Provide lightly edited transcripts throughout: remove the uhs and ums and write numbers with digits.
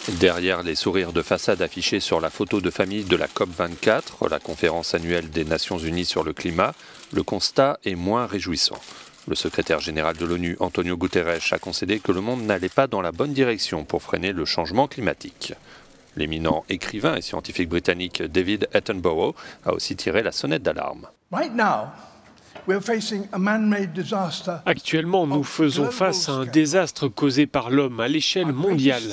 Derrière les sourires de façade affichés sur la photo de famille de la COP24, la conférence annuelle des Nations Unies sur le climat, le constat est moins réjouissant. Le secrétaire général de l'ONU, Antonio Guterres, a concédé que le monde n'allait pas dans la bonne direction pour freiner le changement climatique. L'éminent écrivain et scientifique britannique David Attenborough a aussi tiré la sonnette d'alarme. Actuellement, nous faisons face à un désastre causé par l'homme à l'échelle mondiale.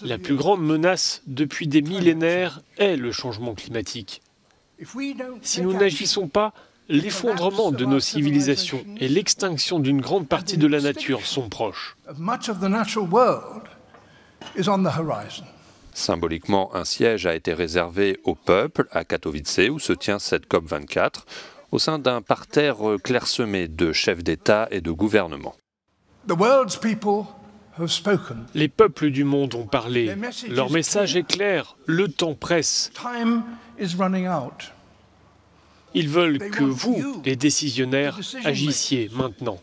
La plus grande menace depuis des millénaires est le changement climatique. Si nous n'agissons pas, l'effondrement de nos civilisations et l'extinction d'une grande partie de la nature sont proches. Symboliquement, un siège a été réservé au peuple à Katowice, où se tient cette COP24, au sein d'un parterre clairsemé de chefs d'État et de gouvernement. Les peuples du monde ont parlé. Leur message est clair. Le temps presse. Ils veulent que vous, les décisionnaires, agissiez maintenant.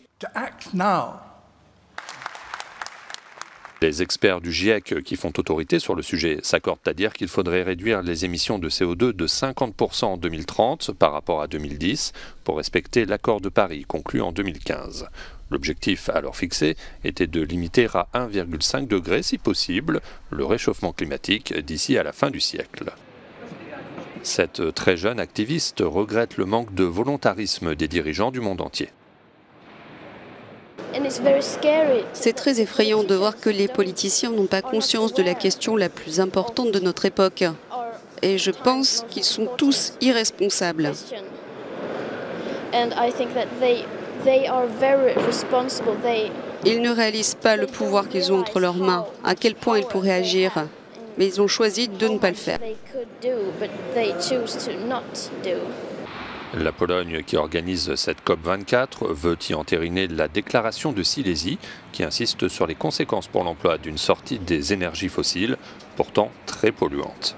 Les experts du GIEC qui font autorité sur le sujet s'accordent à dire qu'il faudrait réduire les émissions de CO2 de 50% en 2030 par rapport à 2010 pour respecter l'accord de Paris conclu en 2015. L'objectif alors fixé était de limiter à 1,5 degré si possible le réchauffement climatique d'ici à la fin du siècle. Cette très jeune activiste regrette le manque de volontarisme des dirigeants du monde entier. C'est très effrayant de voir que les politiciens n'ont pas conscience de la question la plus importante de notre époque. Et je pense qu'ils sont tous irresponsables. Ils ne réalisent pas le pouvoir qu'ils ont entre leurs mains, à quel point ils pourraient agir. Mais ils ont choisi de ne pas le faire. La Pologne, qui organise cette COP24, veut y entériner la déclaration de Silésie, qui insiste sur les conséquences pour l'emploi d'une sortie des énergies fossiles, pourtant très polluantes.